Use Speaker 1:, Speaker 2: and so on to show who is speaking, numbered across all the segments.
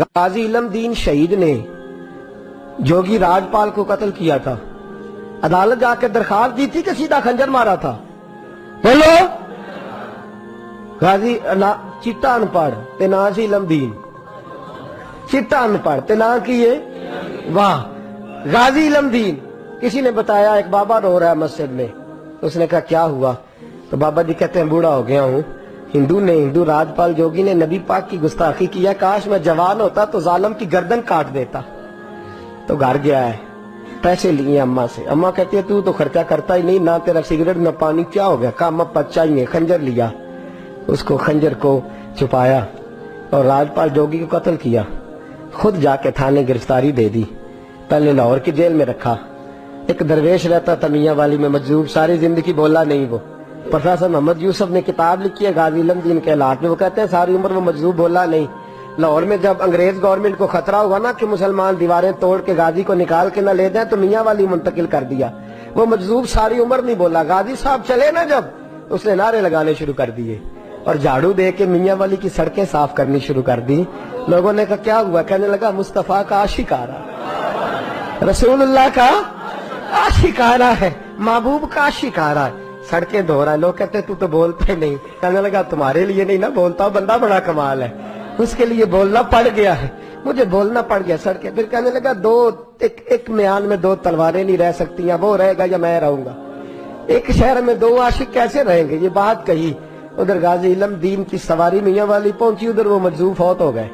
Speaker 1: غازی علم دین شہید نے جوگی راجپال کو قتل کیا تھا، عدالت جا کے درخواست دی تھی کہ سیدھا خنجر مارا تھا؟ بولو۔ غازی چٹا ان پڑھ تے نا سی علم دین، چٹا ان پڑھ تے نا کیے واہ غازی علم دین۔ کسی نے بتایا ایک بابا رو رہا ہے مسجد میں، اس نے کہا کیا ہوا؟ تو بابا جی کہتے ہیں بوڑھا ہو گیا ہوں، ہندو راجپال جوگی نے نبی پاک کی گستاخی کیا، کاش میں جوان ہوتا تو ظالم کی گردن کاٹ دیتا۔ تو گھر گیا ہے، پیسے لیے اماں سے، اماں کہتی ہے تو خرچہ کرتا ہی نہیں، نہ تیرا سگریٹ نہ پانی، کیا ہو گیا؟ کہا اماں بچہ ہی ہے۔ خنجر لیا، اس کو خنجر کو چھپایا اور راجپال جوگی کو قتل کیا، خود جا کے تھانے گرفتاری دے دی، پہلے لاہور کی جیل میں رکھا۔ ایک درویش رہتا تھا میاں والی میں مجذوب، ساری زندگی بولا نہیں وہ۔ پروفیسر محمد یوسف نے کتاب لکھی ہے غازی علم دین کے حالات میں، وہ کہتے ہیں ساری عمر وہ مجذوب بولا نہیں۔ لاہور میں جب انگریز گورنمنٹ کو خطرہ ہوا نا کہ مسلمان دیواریں توڑ کے غازی کو نکال کے نہ لے جائیں، تو میاں والی منتقل کر دیا۔ وہ مجذوب ساری عمر نہیں بولا، غازی صاحب چلے نا جب، اس نے نعرے لگانے شروع کر دیے اور جھاڑو دے کے میاں والی کی سڑکیں صاف کرنی شروع کر دی۔ لوگوں نے کہا کیا ہوا؟ کہنے لگا مصطفیٰ کا عاشق آ رہا، رسول اللہ کا عاشق آ رہا ہے، محبوب کا عاشق آ رہا ہے، سڑکیں دھو رہا ہے۔ لوگ کہتے تو بولتے نہیں، کہنے لگا تمہارے لیے نہیں نا بولتا، بندہ بڑا کمال ہے، اس کے لیے بولنا پڑ گیا ہے، مجھے بولنا پڑ گیا سڑکیں۔ پھر کہنے لگا ایک میان میں دو تلواریں نہیں رہ سکتی، یا وہ رہے گا یا میں رہوں گا، ایک شہر میں دو عاشق کیسے رہیں گے؟ یہ بات کہی۔ ادھر غازی علم دین کی سواری میاں والی پہنچی، ادھر وہ مجذوب فوت ہو گئے۔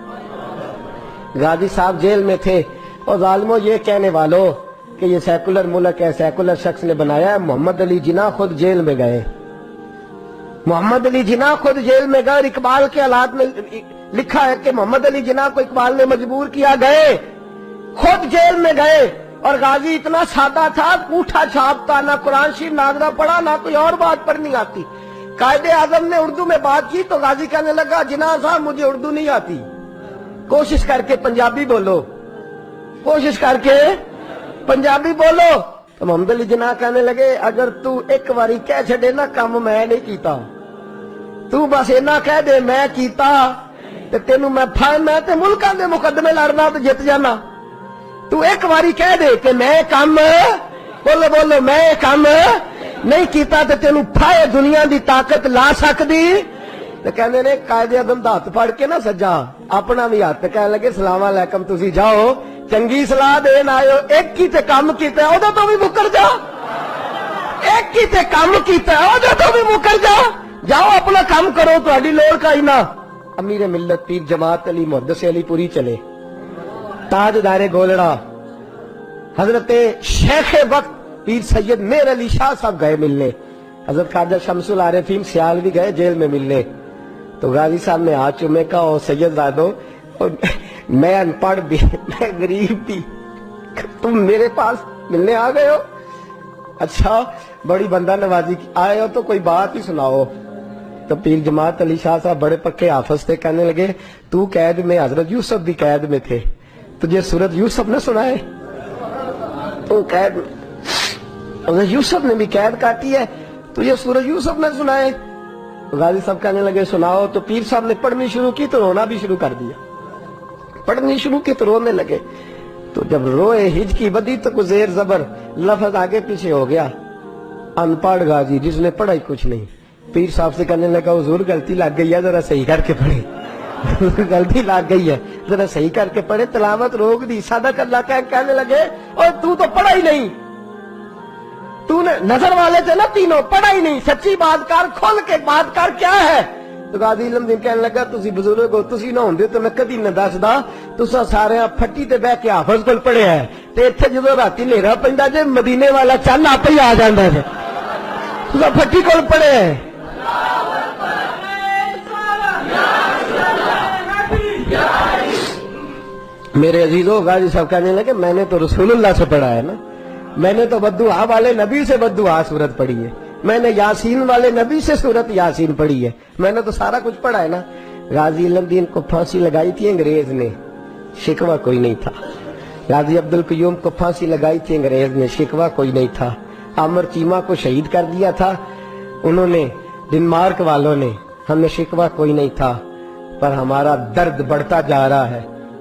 Speaker 1: غازی صاحب جیل میں تھے، اور ظالموں یہ کہنے والوں کہ یہ سیکولر ملک ہے، سیکولر شخص نے بنایا ہے، محمد علی جناح خود جیل میں گئے، محمد علی جناح خود جیل میں گئے، اور اقبال کے حالات میں لکھا ہے کہ محمد علی جناح کو اقبال نے مجبور کیا، گئے خود جیل میں گئے۔ اور غازی اتنا سادہ تھا، انگوٹھا چھاپتا، نہ قرآن شریف ناظرہ پڑھا، نہ کوئی اور بات پڑھنی آتی۔ قائد اعظم نے اردو میں بات کی تو غازی کہنے لگا جناح صاحب مجھے اردو نہیں آتی، کوشش کر کے پنجابی بولو، کوشش کر کے پنجابی بولو۔ تو محمد علی جناح کہنے لگے اگر تو ایک باری کہہ چھڑے نا کام میں نہیں کیتا، تو بس اینا کہہ دے میں کیتا تے تینوں میں تے ملکاں دے مقدمے لڑنا تو جت جانا۔ تو ایک باری کہہ دے کہ میں کام بولو میں کام نہیں کیتا تے تینوں پھائے دنیا دی طاقت لا سکدی۔ تو کہنے نے قائد اعظم دا ہاتھ پھڑ کے نا سجا اپنا بھی ہاتھ، کہنے لگے السلام علیکم تسی جاؤ، چنگی صلاح دین آئے ہو، ایک کی تے کام کیتا ہے او تو بھی مکر جا، ایک کی تے کام کیتا ہے او تو بھی مکر جا، جاؤ اپنا کام کرو، تہاڈی لوڑ کا ہی نہ۔ امیر ملت پیر جماعت علی محدث علی پوری چلے، تاجدار گولڑا حضرت شیخ وقت پیر سید میر علی شاہ صاحب گئے ملنے، حضرت خواجہ شمس العارفین سیال بھی گئے جیل میں ملنے۔ تو غازی صاحب نے ہاتھ چومے کہا او سید زادو میں ان پڑھ بھی، میں غریب بھی، تم میرے پاس ملنے آ گئے ہو؟ اچھا بڑی بندہ نوازی آئے ہو تو کوئی بات ہی سناؤ۔ تو پیر جماعت علی شاہ صاحب بڑے پکے حافظ تھے، کہنے لگے تو قید میں، حضرت یوسف بھی قید میں تھے، تجھے سورت یوسف نے سنائے؟ تو قید حضرت یوسف نے بھی قید کاٹی ہے، تجھے سورت یوسف نے سنائے؟ غازی صاحب کہنے لگے سناؤ۔ تو پیر صاحب نے پڑھنی شروع کی تو رونا بھی شروع کر دیا، پڑھنی شروع کی تو رونے لگے۔ تو جب روئے ہج کی بدی تو کوئی زیر زبر لفظ آگے پیچھے ہو گیا، ان پڑھ غازی جس نے پڑھا ہی کچھ نہیں۔ پیر صاحب سے کہنے لگا حضور غلطی لگ گئی ہے، ذرا صحیح کر کے پڑھے، غلطی لگ گئی ہے ذرا صحیح کر کے پڑھے، تلاوت روک دی، صدق اللہ کہنے لگے اور تو پڑھا ہی نہیں، تو نے نظر والے تھے نا تینوں، پڑھا ہی نہیں، سچی بات کر، کھل کے بات کر، کیا ہے؟ تو غازی علم دین کہنے لگا تسی بزرگ ہو، تسی نہ ہوندے تو میں کدی نہ دسدا، تساں سارے پھٹی تے بہ کے حافظ کول پڑھیا ہے، تے ایتھے جدوں راتی ہنیرا پیندا جے مدینے والا چن آپ ہی آ جاندا ہے، تساں پھٹی کول پڑھیا ہے۔ میرے عزیزو غازی صاحب کہنے لگے میں نے تو رسول اللہ سے پڑھا ہے نا، میں نے تو بددعا والے نبی سے بددعا سورت پڑھی ہے، میں نے یاسین والے نبی سے سورت یاسین پڑھی ہے، میں نے تو سارا کچھ پڑھا ہے نا۔ غازی علم دین کو پھانسی لگائی تھی انگریز نے، شکوہ کوئی نہیں تھا۔ غازی عبدالقیوم کو پھانسی لگائی تھی انگریز نے، شکوہ کوئی نہیں تھا۔ عامر چیمہ کو شہید کر دیا تھا انہوں نے، ڈنمارک والوں نے، ہمیں شکوہ کوئی نہیں تھا، پر ہمارا درد بڑھتا جا رہا ہے،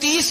Speaker 2: 30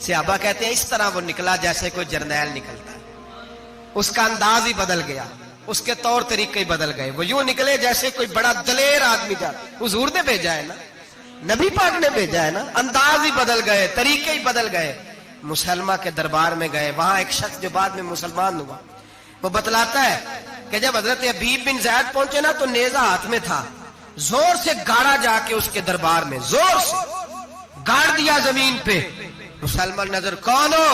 Speaker 2: صحابہ کہتے ہیں اس طرح وہ نکلا جیسے کوئی جرنیل نکلتا ہے، اس کا انداز ہی بدل گیا، اس کے طور طریقے ہی بدل گئے، وہ یوں نکلے جیسے کوئی بڑا دلیر آدمی جا، حضور نے بھیجا ہے نا، نبی پاک نے بھیجا ہے نا، انداز ہی بدل گئے، طریقے ہی بدل گئے۔ مسلمہ کے دربار میں گئے، وہاں ایک شخص جو بعد میں مسلمان ہوا وہ بتلاتا ہے کہ جب حضرت حبیب بن زید پہنچے نا تو نیزہ ہاتھ میں تھا، زور سے گاڑا جا کے اس کے دربار میں، زور سے گاڑ دیا زمین پہ۔ مسلمان نظر، کون ہو؟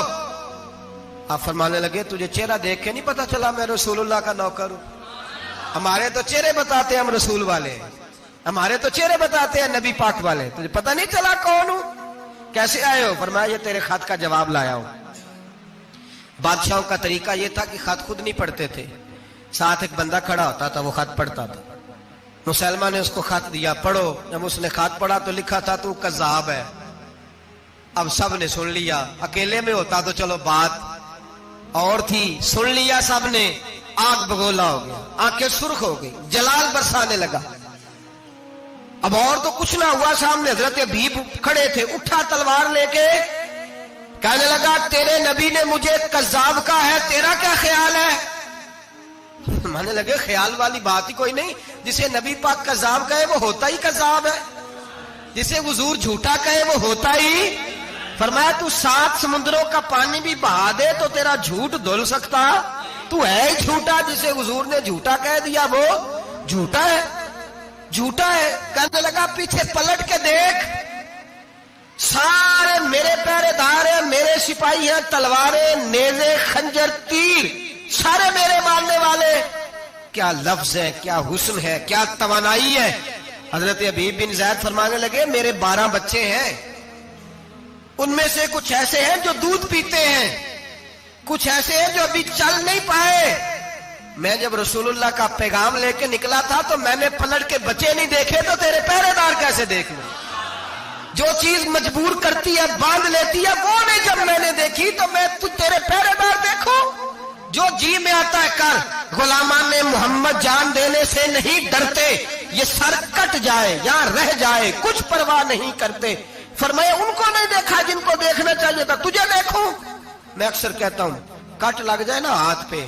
Speaker 2: آپ فرمانے لگے تجھے چہرہ دیکھ کے نہیں پتا چلا میں رسول اللہ کا نوکر ہوں؟ ہمارے تو چہرے بتاتے ہیں ہم رسول والے ہیں، ہمارے تو چہرے بتاتے ہیں نبی پاک والے، تجھے پتا نہیں چلا کون ہوں؟ کیسے آئے ہو؟ فرمایا یہ تیرے خط کا جواب لایا ہوں۔ بادشاہوں کا طریقہ یہ تھا کہ خط خود نہیں پڑھتے تھے، ساتھ ایک بندہ کھڑا ہوتا تھا وہ خط پڑھتا تھا۔ مسلمان نے اس کو خط دیا، پڑھو۔ جب اس نے خط پڑھا تو لکھا تھا تو کذاب ہے۔ اب سب نے سن لیا، اکیلے میں ہوتا تو چلو بات اور تھی، سن لیا سب نے، آگ بگولا ہو گیا، آنکھیں سرخ ہو گئی، جلال برسانے لگا۔ اب اور تو کچھ نہ ہوا، سامنے حضرت حبیب کھڑے تھے، اٹھا تلوار لے کے کہنے لگا تیرے نبی نے مجھے کذاب کہا ہے، تیرا کیا خیال ہے؟ مانے لگے خیال والی بات ہی کوئی نہیں، جسے نبی پاک کذاب کہے وہ ہوتا ہی کذاب ہے، جسے حضور جھوٹا کہے وہ ہوتا ہی۔ فرمایا تو 7 سمندروں کا پانی بھی بہا دے تو تیرا جھوٹ دھل سکتا، تو ہے ہی جھوٹا، جسے حضور نے جھوٹا کہہ دیا وہ جھوٹا ہے، جھوٹا ہے۔ کہنے لگا پیچھے پلٹ کے دیکھ، سارے میرے پہرے دار ہیں، میرے سپاہی ہیں، تلواریں، نیزے، خنجر، تیر، سارے میرے ماننے والے۔ کیا لفظ ہے، کیا حسن ہے، کیا توانائی ہے۔ حضرت حبیب بن زید فرمانے لگے میرے 12 بچے ہیں، ان میں سے کچھ ایسے ہیں جو دودھ پیتے ہیں، کچھ ایسے ہیں جو ابھی چل نہیں پائے۔ میں جب رسول اللہ کا پیغام لے کے نکلا تھا تو میں نے پلٹ کے بچے نہیں دیکھے تو تیرے پہرے دار کیسے دیکھ لوں؟ جو چیز مجبور کرتی ہے، باندھ لیتی ہے، وہ نہیں جب میں نے دیکھی تو میں تیرے پہرے دار دیکھوں؟ جو جی میں آتا ہے کر، غلامان محمد جان دینے سے نہیں ڈرتے، یہ سر کٹ جائے یا رہ جائے کچھ پرواہ نہیں کرتے۔ فرمایا ان کو نہیں دیکھا جن کو دیکھنا چاہیے تھا، تجھے دیکھوں؟ میں اکثر کہتا ہوں کٹ لگ جائے نا ہاتھ پہ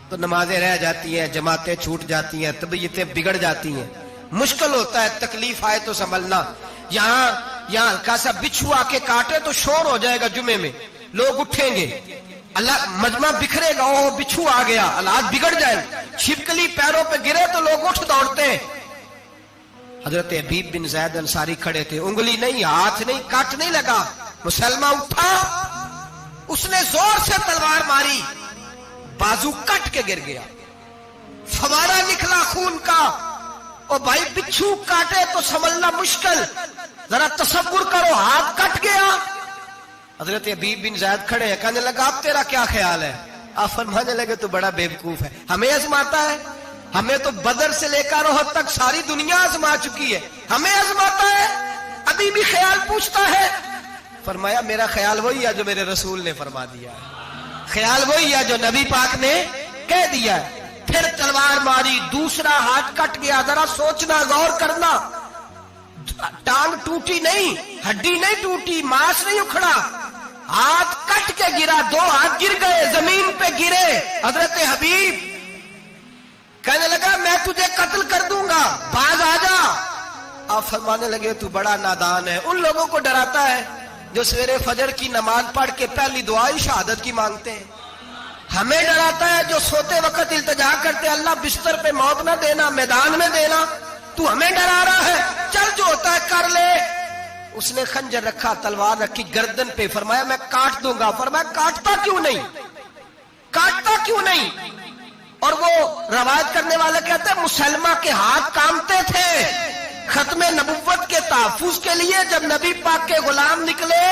Speaker 2: تو نمازیں رہ جاتی ہیں، جماعتیں چھوٹ جاتی ہیں، طبیعتیں بگڑ جاتی ہیں، مشکل ہوتا ہے، تکلیف آئے تو سنبھلنا۔ یہاں ہلکا سا بچھو آ کے کاٹے تو شور ہو جائے گا، جمعے میں لوگ اٹھیں گے، اللہ مجمع بکھرے گا، او بچھو آ گیا، حالات بگڑ جائے، چھپکلی پیروں پہ گرے تو لوگ اٹھ دوڑتے ہیں۔ حضرت حبیب بن زید انصاری کھڑے تھے، انگلی نہیں، ہاتھ نہیں، کٹ نہیں لگا۔ مسلمہ اٹھا، اس نے زور سے تلوار ماری، بازو کٹ کے گر گیا، فوارہ نکلا خون کا۔ او بھائی بچھو کاٹے تو سنبھلنا مشکل، ذرا تصور کرو، ہاتھ کٹ گیا۔ حضرت حبیب بن زید کھڑے ہیں، کہنے لگا اب تیرا کیا خیال ہے؟ آپ فرمانے لگے تو بڑا بیوقوف ہے، ہمیں آزماتا ہے، ہمیں تو بدر سے لے کر احد تک ساری دنیا آزما چکی ہے، ہمیں آزماتا ہے، ابھی بھی خیال پوچھتا ہے۔ فرمایا میرا خیال وہی ہے جو میرے رسول نے فرما دیا ہے، خیال وہی ہے جو نبی پاک نے کہہ دیا ہے۔ پھر تلوار ماری، دوسرا ہاتھ کٹ گیا، ذرا سوچنا، غور کرنا، ٹانگ ٹوٹی نہیں، ہڈی نہیں ٹوٹی، ماس نہیں اکھڑا، ہاتھ کٹ کے گرا، 2 ہاتھ گر گئے، زمین پہ گرے۔ حضرت حبیب کہنے لگا میں تجھے قتل کر دوں گا، باز آ جا۔ آپ فرمانے لگے تو بڑا نادان ہے، ان لوگوں کو ڈراتا ہے جو سویرے فجر کی نماز پڑھ کے پہلی دعا ہی شہادت کی مانگتے ہیں، ہمیں ڈراتا ہے جو سوتے وقت التجا کرتے اللہ بستر پہ موت نہ دینا، میدان میں دینا، تو ہمیں ڈرا رہا ہے، چل جو ہوتا ہے کر لے۔ اس نے خنجر رکھا، تلوار رکھی گردن پہ، فرمایا میں کاٹ دوں گا۔ فرمایا کاٹتا کیوں نہیں، کاٹتا کیوں نہیں؟ اور وہ روایت کرنے والے کہتے ہیں مسلمہ کے ہاتھ کامتے تھے ختم نبوت کے تحفظ کے لیے، جب نبی پاک کے غلام نکلے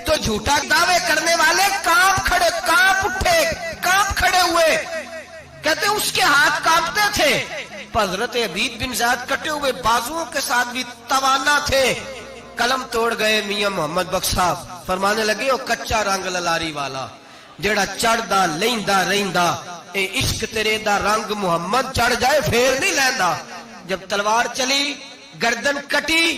Speaker 2: تو جھوٹا دعوے کرنے والے کانپ اٹھے، کانپ کھڑے ہوئے، کہتے اس کے ہاتھ کانپتے تھے۔ حضرت حبیب بن زید کٹے ہوئے بازوؤں کے ساتھ بھی توانا تھے، قلم توڑ گئے میاں محمد بخش صاحب، فرمانے لگے او کچا رنگ للاری والا جیڑا چڑھدا لیندا رہندا، اے عشق تیرے دا رنگ محمد چڑھ جائے پھر نہیں لیندا۔ جب تلوار چلی، گردن کٹی،